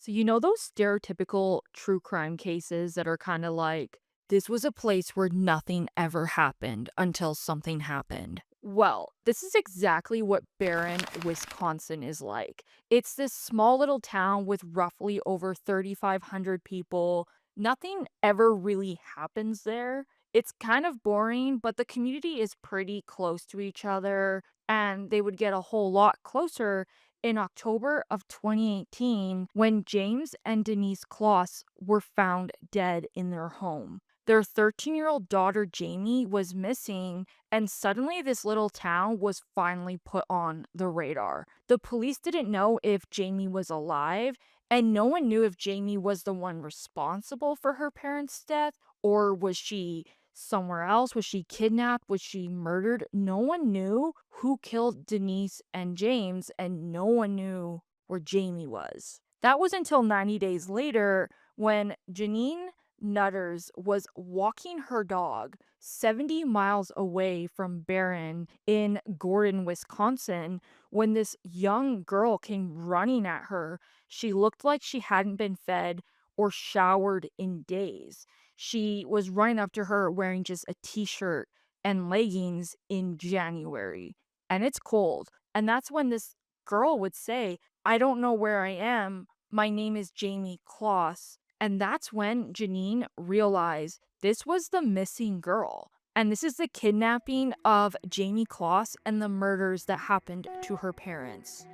So, you know, those stereotypical true crime cases that are kind of like, this was a place where nothing ever happened until something happened. Well, this is exactly what Barron, Wisconsin is like. It's this small little town with roughly over 3,500 people. Nothing ever really happens there. It's kind of boring, but the community is pretty close to each other, and they would get a whole lot closer in October of 2018 when James and Denise Closs were found dead in their home. Their 13-year-old daughter Jayme was missing, and suddenly this little town was finally put on the radar. The police didn't know if Jayme was alive, and no one knew if Jayme was the one responsible for her parents' death, or was she somewhere else? Was she kidnapped? Was she murdered? No one knew who killed Denise and James, and no one knew where Jayme was. That was until 90 days later when Janine Nutters was walking her dog 70 miles away from Barron in Gordon, Wisconsin, when this young girl came running at her. She looked like she hadn't been fed or showered in days. She was running up to her wearing just a t-shirt and leggings in January. And it's cold. And that's when this girl would say, "I don't know where I am. My name is Jayme Closs." And that's when Janine realized this was the missing girl. And this is the kidnapping of Jayme Closs and the murders that happened to her parents.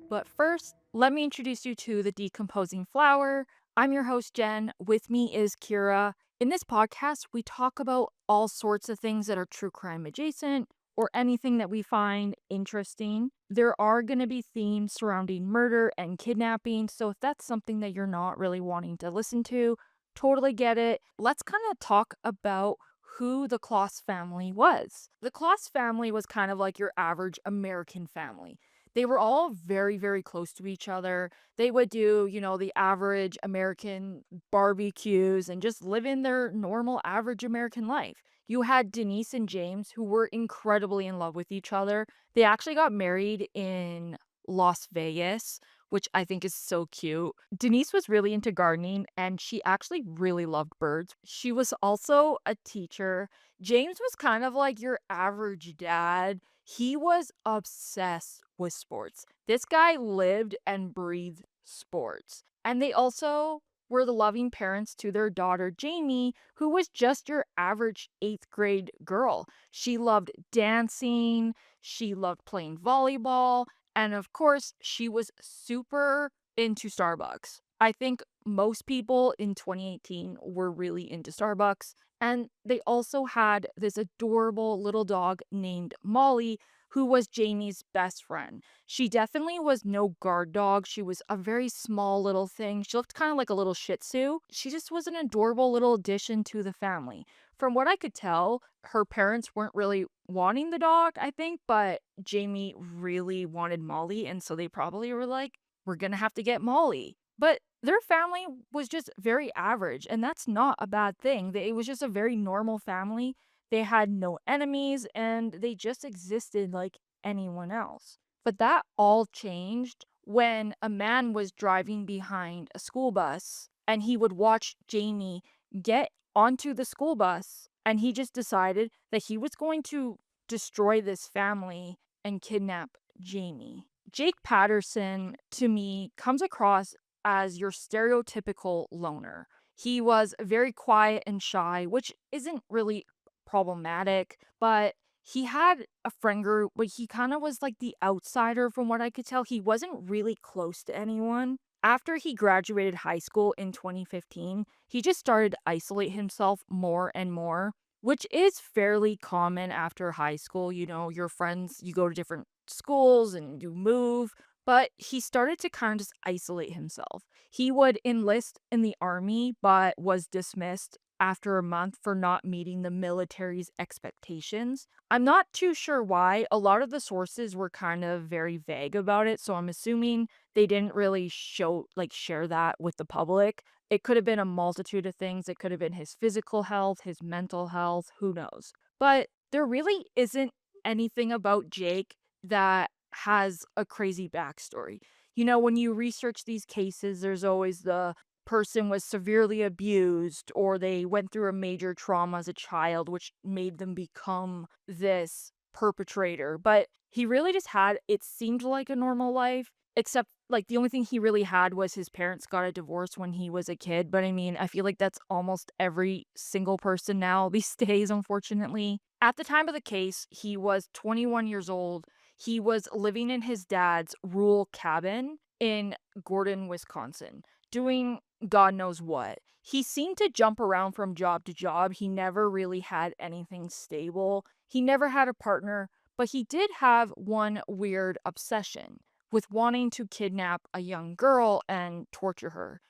But first, let me introduce you to the decomposing flower. I'm your host, Jen. With me is Kira. In this podcast, we talk about all sorts of things that are true crime adjacent or anything that we find interesting. There are going to be themes surrounding murder and kidnapping. So if that's something that you're not really wanting to listen to, totally get it. Let's kind of talk about who the Kloss family was. The Kloss family was kind of like your average American family. They were all very, very close to each other. They would do, the average American barbecues and just live in their normal, average American life. You had Denise and James, who were incredibly in love with each other. They actually got married in Las Vegas, which I think is so cute. Denise was really into gardening and she actually really loved birds. She was also a teacher. James was kind of like your average dad. He was obsessed with sports. This guy lived and breathed sports. And they also were the loving parents to their daughter Jayme, who was just your average 8th grade girl. She loved dancing, she loved playing volleyball, and of course, she was super into Starbucks. I think most people in 2018 were really into Starbucks. And they also had this adorable little dog named Molly, who was Jamie's best friend. She definitely was no guard dog. She was a very small little thing. She looked kind of like a little Shih Tzu. She just was an adorable little addition to the family. From what I could tell, her parents weren't really wanting the dog, I think, but Jayme really wanted Molly. And so they probably were like, we're going to have to get Molly. But their family was just very average, and that's not a bad thing. It was just a very normal family. They had no enemies, and they just existed like anyone else. But that all changed when a man was driving behind a school bus, and he would watch Jayme get onto the school bus, and he just decided that he was going to destroy this family and kidnap Jayme. Jake Patterson, to me, comes across as your stereotypical loner. He was very quiet and shy, which isn't really problematic, but he had a friend group, but he kind of was like the outsider from what I could tell. He wasn't really close to anyone. After he graduated high school in 2015, he just started to isolate himself more and more, which is fairly common after high school. You know, your friends, you go to different schools and you move, but he started to kind of just isolate himself. He would enlist in the army, but was dismissed after a month for not meeting the military's expectations. I'm not too sure why. A lot of the sources were kind of very vague about it, so I'm assuming they didn't really share that with the public. It could have been a multitude of things. It could have been his physical health, his mental health, who knows. But there really isn't anything about Jake that has a crazy backstory. When you research these cases, there's always the person was severely abused or they went through a major trauma as a child, which made them become this perpetrator. But he really just had, it seemed like a normal life, except like the only thing he really had was his parents got a divorce when he was a kid. But I mean, I feel like that's almost every single person now these days, unfortunately. At the time of the case, he was 21 years old. He was living in his dad's rural cabin in Gordon, Wisconsin, doing God knows what. He seemed to jump around from job to job. He never really had anything stable. He never had a partner, but he did have one weird obsession with wanting to kidnap a young girl and torture her.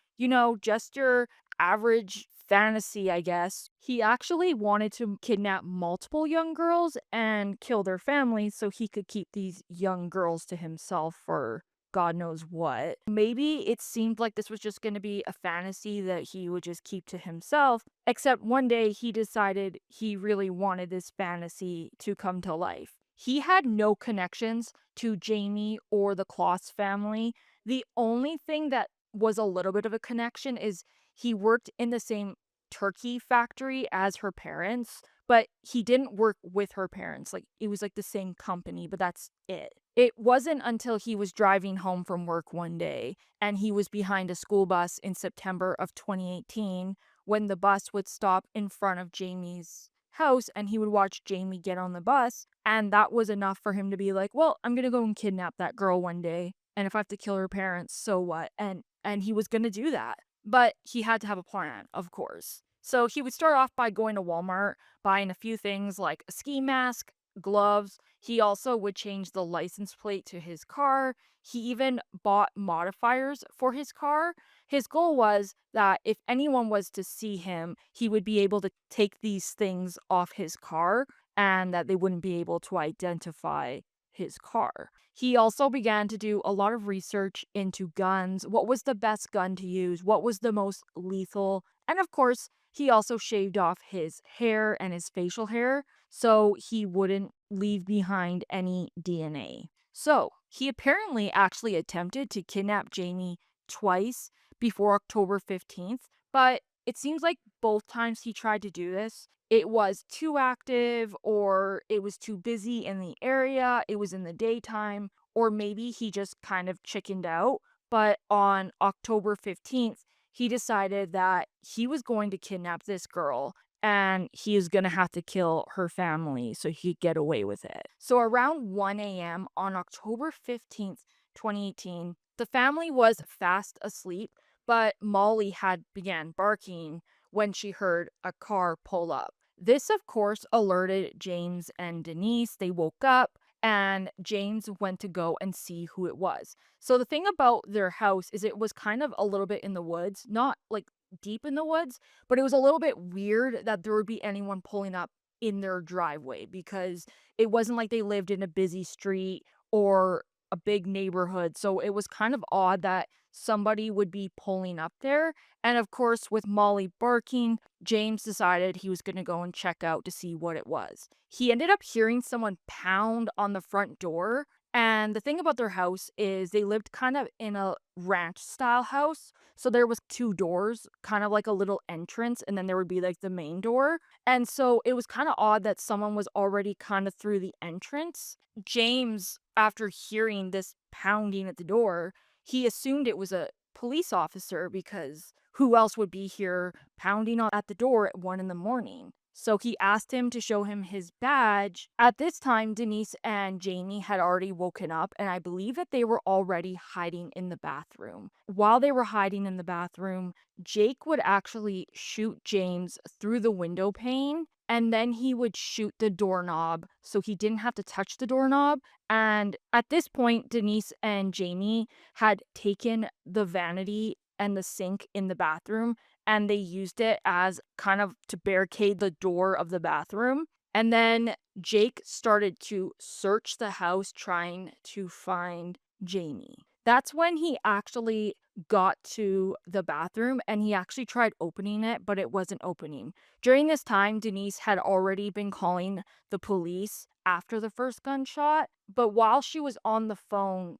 Just your average fantasy, I guess. He actually wanted to kidnap multiple young girls and kill their families so he could keep these young girls to himself for God knows what. Maybe it seemed like this was just going to be a fantasy that he would just keep to himself, except one day he decided he really wanted this fantasy to come to life. He had no connections to Jayme or the Closs family. The only thing that was a little bit of a connection is he worked in the same turkey factory as her parents, but he didn't work with her parents. Like, it was like the same company, but that's it. It wasn't until he was driving home from work one day and he was behind a school bus in September of 2018 when the bus would stop in front of Jamie's house and he would watch Jayme get on the bus. And that was enough for him to be like, well, I'm going to go and kidnap that girl one day. And if I have to kill her parents, so what? And he was going to do that. But he had to have a plan, of course. So he would start off by going to Walmart, buying a few things like a ski mask, gloves. He also would change the license plate to his car. He even bought modifiers for his car. His goal was that if anyone was to see him, he would be able to take these things off his car and that they wouldn't be able to identify his car. He also began to do a lot of research into guns. What was the best gun to use? What was the most lethal? And of course, he also shaved off his hair and his facial hair so he wouldn't leave behind any DNA. So, he apparently actually attempted to kidnap Jayme twice before October 15th, but it seems like both times he tried to do this, it was too active or it was too busy in the area, it was in the daytime, or maybe he just kind of chickened out. But on October 15th, he decided that he was going to kidnap this girl and he is going to have to kill her family so he could get away with it. So around 1 a.m. on October 15th, 2018, the family was fast asleep, but Molly had began barking when she heard a car pull up. This, of course, alerted James and Denise. They woke up and James went to go and see who it was. So the thing about their house is it was kind of a little bit in the woods, not like deep in the woods, but it was a little bit weird that there would be anyone pulling up in their driveway because it wasn't like they lived in a busy street or a big neighborhood. So it was kind of odd that somebody would be pulling up there. And of course, with Molly barking, James decided he was going to go and check out to see what it was. He ended up hearing someone pound on the front door. And the thing about their house is they lived kind of in a ranch style house. So there was two doors, kind of like a little entrance, and then there would be like the main door. And so it was kind of odd that someone was already kind of through the entrance. James, after hearing this pounding at the door, he assumed it was a police officer because who else would be here pounding at the door at 1 in the morning? So he asked him to show him his badge. At this time, Denise and Jayme had already woken up, and I believe that they were already hiding in the bathroom. While they were hiding in the bathroom, Jake would actually shoot James through the window pane, and then he would shoot the doorknob so he didn't have to touch the doorknob. And at this point, Denise and Jayme had taken the vanity and the sink in the bathroom and they used it as kind of to barricade the door of the bathroom. And then Jake started to search the house trying to find Jayme. That's when he actually got to the bathroom and he actually tried opening it, but it wasn't opening. During this time, Denise had already been calling the police after the first gunshot, but while she was on the phone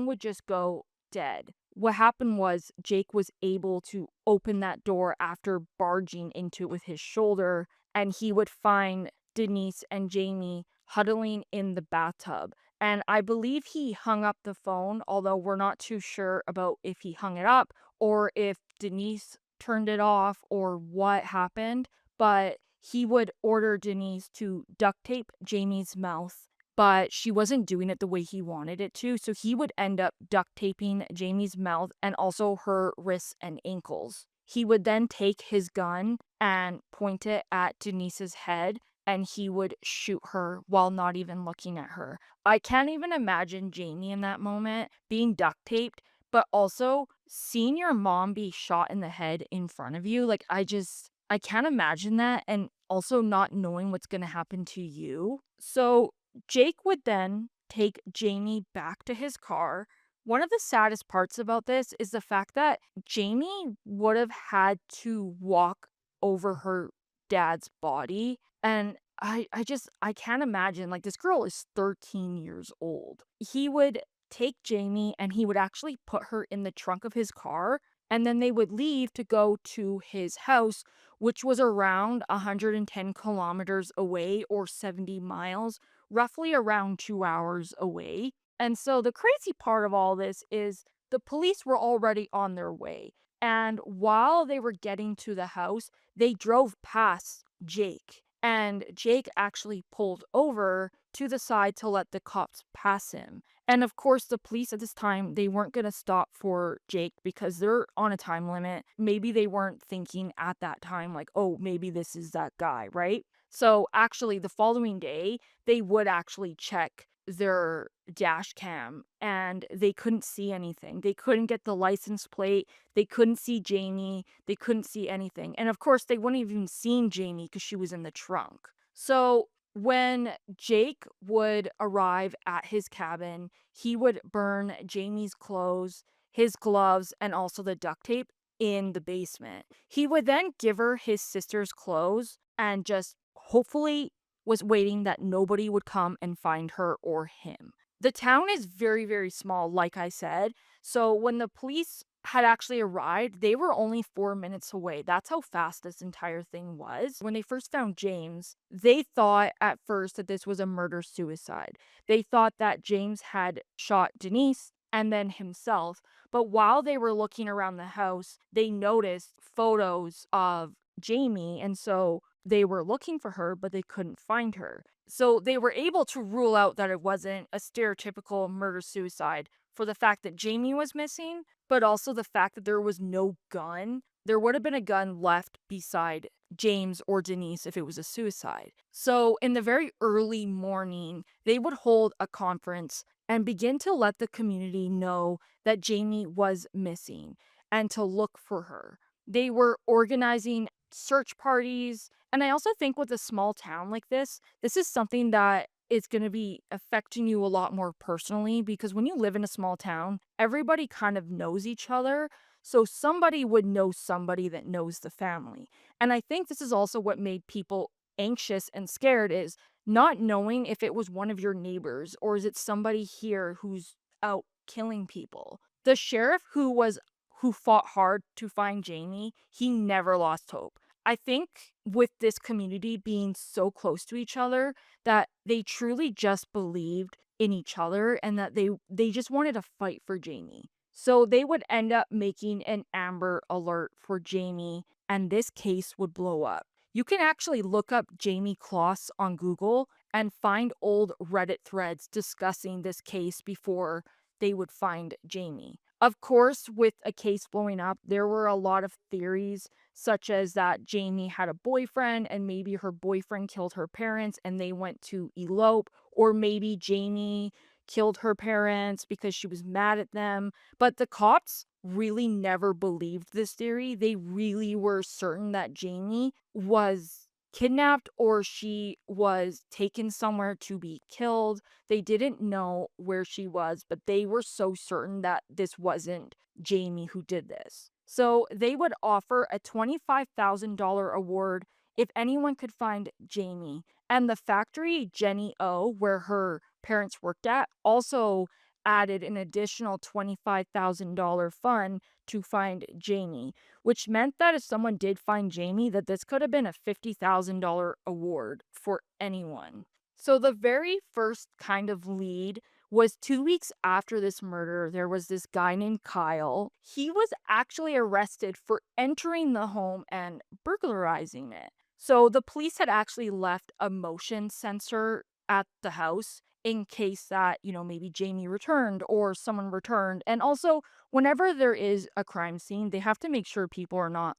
would just go dead. What happened was Jake was able to open that door after barging into it with his shoulder, and he would find Denise and Jayme huddling in the bathtub. And I believe he hung up the phone, although we're not too sure about if he hung it up or if Denise turned it off or what happened. But he would order Denise to duct tape Jamie's mouth, but she wasn't doing it the way he wanted it to. So he would end up duct taping Jamie's mouth and also her wrists and ankles. He would then take his gun and point it at Denise's head, and he would shoot her while not even looking at her. I can't even imagine Jayme in that moment being duct taped, but also seeing your mom be shot in the head in front of you. Like, I can't imagine that. And also not knowing what's going to happen to you. So Jake would then take Jayme back to his car. One of the saddest parts about this is the fact that Jayme would have had to walk over her dad's body. And I can't imagine, like, this girl is 13 years old. He would take Jayme and he would actually put her in the trunk of his car, and then they would leave to go to his house, which was around 110 kilometers away or 70 miles, roughly around 2 hours away. And so the crazy part of all this is the police were already on their way. And while they were getting to the house, they drove past Jake. And Jake actually pulled over to the side to let the cops pass him. And of course, the police at this time, they weren't going to stop for Jake because they're on a time limit. Maybe they weren't thinking at that time, like, oh, maybe this is that guy, right? So actually, the following day, they would actually check their dash cam and they couldn't see anything. They couldn't get the license plate. They couldn't see Jayme. They couldn't see anything. And of course, they wouldn't even seen Jayme because she was in the trunk. So when Jake would arrive at his cabin, he would burn Jamie's clothes, his gloves, and also the duct tape in the basement. He would then give her his sister's clothes and just hopefully was waiting that nobody would come and find her or him. The town is very, very small, like I said. So when the police had actually arrived, they were only 4 minutes away. That's how fast this entire thing was. When they first found James, they thought at first that this was a murder suicide. They thought that James had shot Denise and then himself. But while they were looking around the house, they noticed photos of Jayme. And so they were looking for her, but they couldn't find her. So they were able to rule out that it wasn't a stereotypical murder suicide for the fact that Jayme was missing, but also the fact that there was no gun. There would have been a gun left beside James or Denise if it was a suicide. So in the very early morning, they would hold a conference and begin to let the community know that Jayme was missing and to look for her. They were organizing search parties. And I also think with a small town like this is something that is going to be affecting you a lot more personally because when you live in a small town, everybody kind of knows each other. So somebody would know somebody that knows the family. And I think this is also what made people anxious and scared is not knowing if it was one of your neighbors or is it somebody here who's out killing people. The sheriff who fought hard to find Jayme, he never lost hope. I think with this community being so close to each other that they truly just believed in each other and that they just wanted to fight for Jayme. So they would end up making an Amber Alert for Jayme and this case would blow up. You can actually look up Jayme Closs on Google and find old Reddit threads discussing this case before they would find Jayme. Of course, with a case blowing up, there were a lot of theories such as that Jayme had a boyfriend and maybe her boyfriend killed her parents and they went to elope, or maybe Jayme killed her parents because she was mad at them. But the cops really never believed this theory. They really were certain that Jayme was kidnapped or she was taken somewhere to be killed. They didn't know where she was, but they were so certain that this wasn't Jayme who did this. So they would offer a $25,000 award if anyone could find Jayme. And the factory, Jenny O, where her parents worked at, also added an additional $25,000 fund to find Jayme, which meant that if someone did find Jayme, that this could have been a $50,000 award for anyone. So the very first kind of lead was 2 weeks after this murder. There was this guy named Kyle. He was actually arrested for entering the home and burglarizing it. So the police had actually left a motion sensor at the house in case that, maybe Jayme returned or someone returned. And also, whenever there is a crime scene, they have to make sure people are not,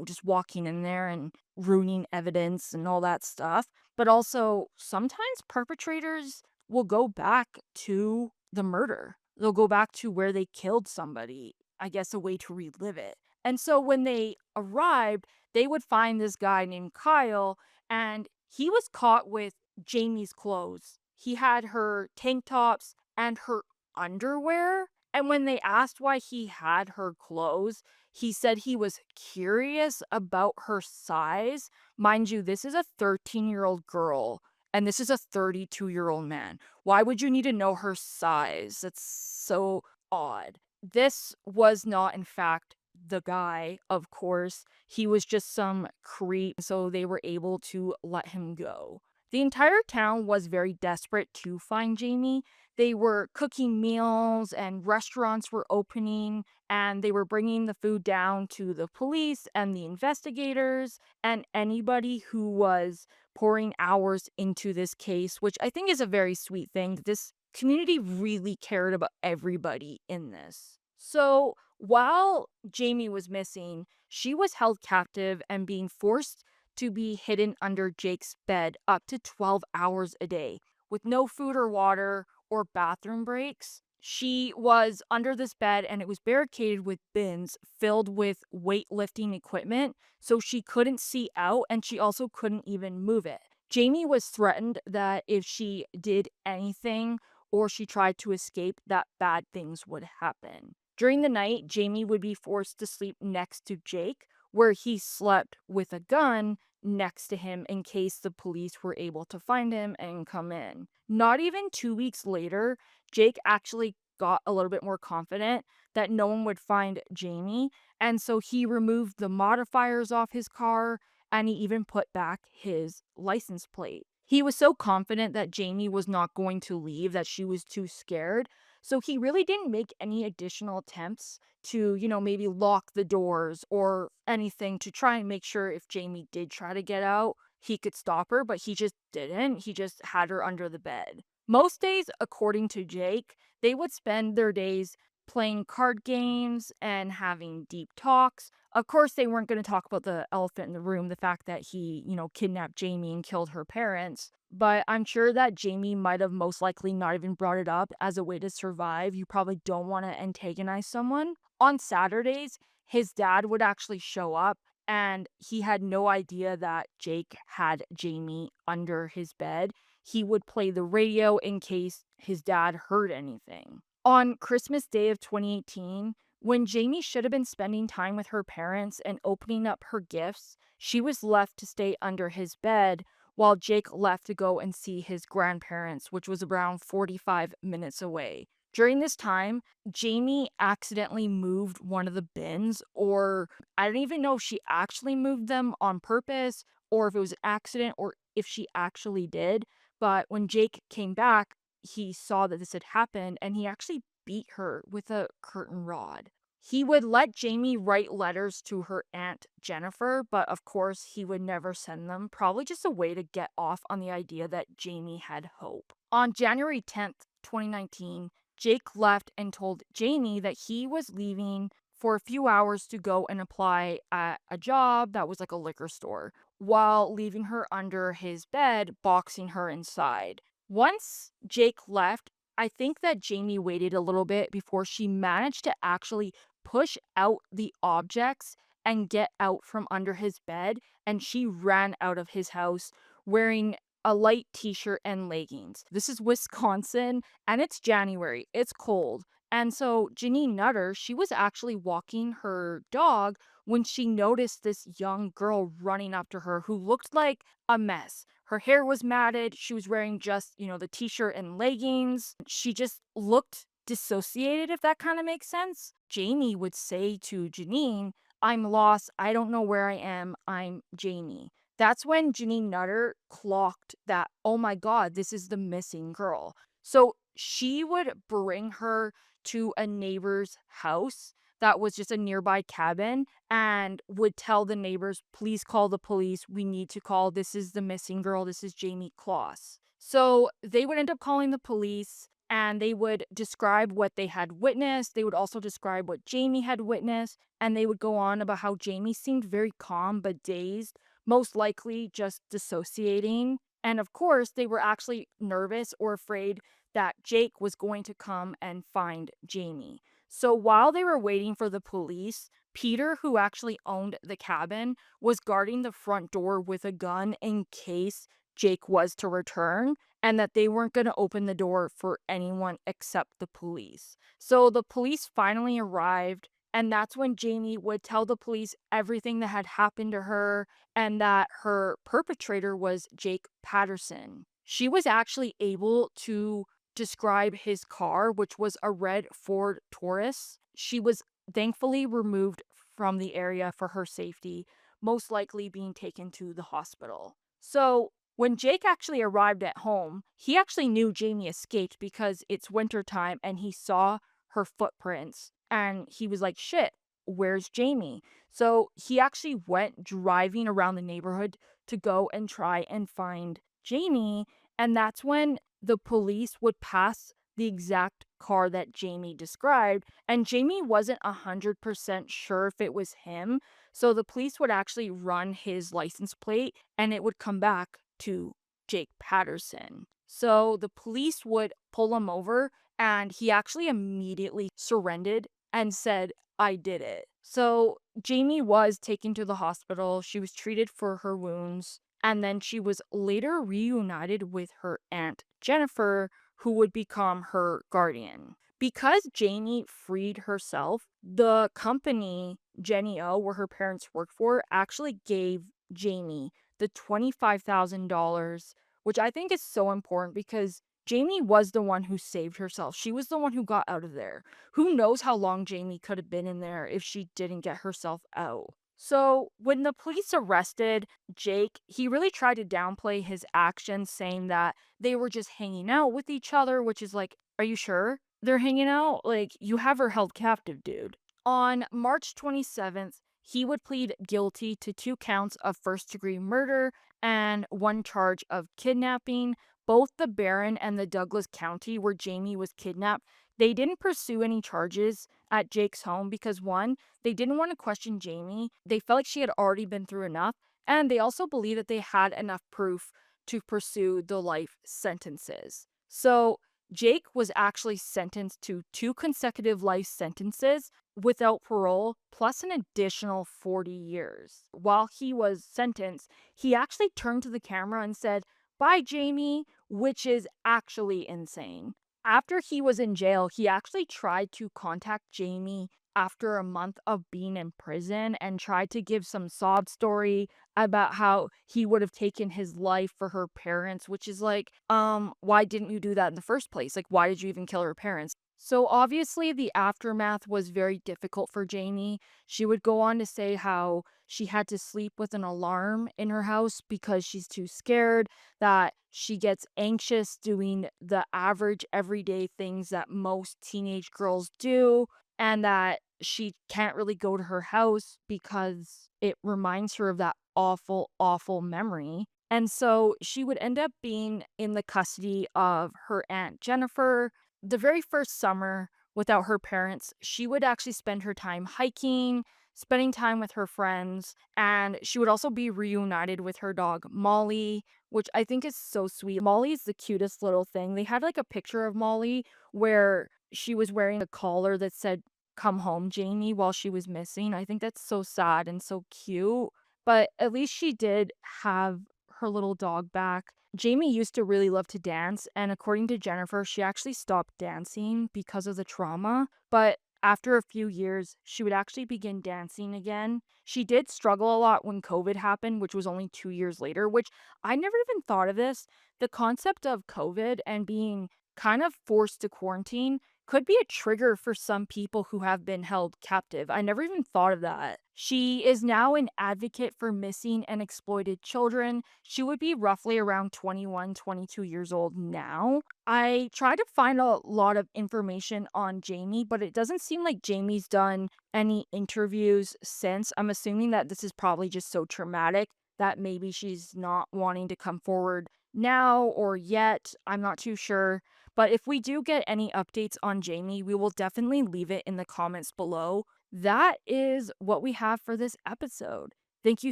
just walking in there and ruining evidence and all that stuff. But also, sometimes perpetrators will go back to the murder. They'll go back to where they killed somebody, I guess a way to relive it. And so when they arrived, they would find this guy named Kyle, and he was caught with Jayme's clothes. He had her tank tops and her underwear. And when they asked why he had her clothes, he said he was curious about her size. Mind you, this is a 13-year-old girl and this is a 32-year-old man. Why would you need to know her size? That's so odd. This was not, in fact, the guy, of course. He was just some creep, so they were able to let him go. The entire town was very desperate to find Jayme. They were cooking meals and restaurants were opening and they were bringing the food down to the police and the investigators and anybody who was pouring hours into this case, which I think is a very sweet thing. This community really cared about everybody in this. So while Jayme was missing, she was held captive and being forced to be hidden under Jake's bed up to 12 hours a day with no food or water or bathroom breaks. She was under this bed and it was barricaded with bins filled with weightlifting equipment, so she couldn't see out and she also couldn't even move it. Jayme was threatened that if she did anything or she tried to escape, that bad things would happen. During the night, Jayme would be forced to sleep next to Jake, where he slept with a gun next to him in case the police were able to find him and come in. Not even 2 weeks later, Jake actually got a little bit more confident that no one would find Jayme, and so he removed the modifiers off his car and he even put back his license plate. He was so confident that Jayme was not going to leave that she was too scared. So he really didn't make any additional attempts to, maybe lock the doors or anything to try and make sure if Jayme did try to get out, he could stop her, but he just didn't. He just had her under the bed. Most days, according to Jake, they would spend their days playing card games and having deep talks. Of course, they weren't going to talk about the elephant in the room, the fact that he, kidnapped Jayme and killed her parents. But I'm sure that Jayme might have most likely not even brought it up as a way to survive. You probably don't want to antagonize someone. On Saturdays, his dad would actually show up and he had no idea that Jake had Jayme under his bed. He would play the radio in case his dad heard anything. On Christmas Day of 2018, when Jayme should have been spending time with her parents and opening up her gifts, she was left to stay under his bed while Jake left to go and see his grandparents, which was around 45 minutes away. During this time, Jayme accidentally moved one of the bins, or I don't even know if she actually moved them on purpose or if it was an accident or if she actually did. But when Jake came back, he saw that this had happened and he actually beat her with a curtain rod. He would let Jayme write letters to her aunt Jennifer, but of course he would never send them, probably just a way to get off on the idea that Jayme had hope. On January 10th, 2019, Jake left and told Jayme that he was leaving for a few hours to go and apply at a job that was like a liquor store, while leaving her under his bed, boxing her inside. Once Jake left, I think that Jayme waited a little bit before she managed to actually push out the objects and get out from under his bed, and she ran out of his house wearing a light t-shirt and leggings. This is Wisconsin and it's January. It's cold. And so Janine Nutter, she was actually walking her dog when she noticed this young girl running up to her who looked like a mess. Her hair was matted. She was wearing just, the t-shirt and leggings. She just looked dissociated, if that kind of makes sense. Jayme would say to Janine, "I'm lost. I don't know where I am. I'm Jayme." That's when Janine Nutter clocked that, oh my God, this is the missing girl. So she would bring her to a neighbor's house that was just a nearby cabin and would tell the neighbors, "Please call the police. We need to call. This is the missing girl. This is Jayme Closs." So they would end up calling the police and they would describe what they had witnessed. They would also describe what Jayme had witnessed. And they would go on about how Jayme seemed very calm but dazed, most likely just dissociating. And of course, they were actually nervous or afraid that Jake was going to come and find Jayme. So while they were waiting for the police, Peter, who actually owned the cabin, was guarding the front door with a gun in case Jake was to return and that they weren't going to open the door for anyone except the police. So the police finally arrived, and that's when Jayme would tell the police everything that had happened to her and that her perpetrator was Jake Patterson. She was actually able to describe his car, which was a red Ford Taurus. She was thankfully removed from the area for her safety, most likely being taken to the hospital. So, when Jake actually arrived at home, he actually knew Jayme escaped because it's wintertime and he saw her footprints and he was like, shit, where's Jayme? So he actually went driving around the neighborhood to go and try and find Jayme. And that's when the police would pass the exact car that Jayme described. And Jayme wasn't 100% sure if it was him. So the police would actually run his license plate and it would come back to Jake Patterson. So the police would pull him over and he actually immediately surrendered and said, "I did it." So Jayme was taken to the hospital. She was treated for her wounds. And then she was later reunited with her aunt Jennifer, who would become her guardian. Because Jayme freed herself, the company, Jenny O, where her parents worked for, actually gave Jayme the $25,000, which I think is so important because Jayme was the one who saved herself. She was the one who got out of there. Who knows how long Jayme could have been in there if she didn't get herself out. So, when the police arrested Jake, he really tried to downplay his actions, saying that they were just hanging out with each other, which is like, are you sure they're hanging out? Like, you have her held captive, dude. On March 27th, he would plead guilty to 2 counts of first-degree murder and 1 charge of kidnapping. Both the Barron and the Douglas County where Jayme was kidnapped, they didn't pursue any charges at Jake's home because one, they didn't want to question Jayme. They felt like she had already been through enough, and they also believed that they had enough proof to pursue the life sentences. So, Jake was actually sentenced to 2 consecutive life sentences without parole, plus an additional 40 years. While he was sentenced, he actually turned to the camera and said, "Bye, Jayme," which is actually insane. After he was in jail, he actually tried to contact Jayme after a month of being in prison and tried to give some sob story about how he would have taken his life for her parents, which is like, why didn't you do that in the first place? Like, why did you even kill her parents? So obviously the aftermath was very difficult for Jayme. She would go on to say how she had to sleep with an alarm in her house because she's too scared, that she gets anxious doing the average everyday things that most teenage girls do, and that she can't really go to her house because it reminds her of that awful, awful memory. And so she would end up being in the custody of her aunt Jennifer. The very first summer without her parents, she would actually spend her time hiking, spending time with her friends, and she would also be reunited with her dog Molly, which I think is so sweet. Molly's the cutest little thing. They had like a picture of Molly where she was wearing a collar that said come home Jayme while she was missing. I think that's so sad and so cute, but at least she did have her little dog back. Jayme used to really love to dance, and according to Jennifer, she actually stopped dancing because of the trauma, but after a few years, she would actually begin dancing again. She did struggle a lot when COVID happened, which was only 2 years later, which I never even thought of this. The concept of COVID and being kind of forced to quarantine could be a trigger for some people who have been held captive. I never even thought of that. She is now an advocate for missing and exploited children. She would be roughly around 21, 22 years old now. I tried to find a lot of information on Jayme, but it doesn't seem like Jamie's done any interviews since. I'm assuming that this is probably just so traumatic that maybe she's not wanting to come forward now or yet. I'm not too sure. But if we do get any updates on Jayme, we will definitely leave it in the comments below. That is what we have for this episode. Thank you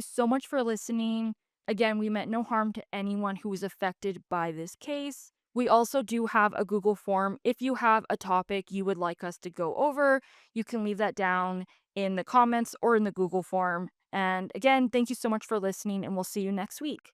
so much for listening. Again, we meant no harm to anyone who was affected by this case. We also do have a Google form. If you have a topic you would like us to go over, you can leave that down in the comments or in the Google form. And again, thank you so much for listening, and we'll see you next week.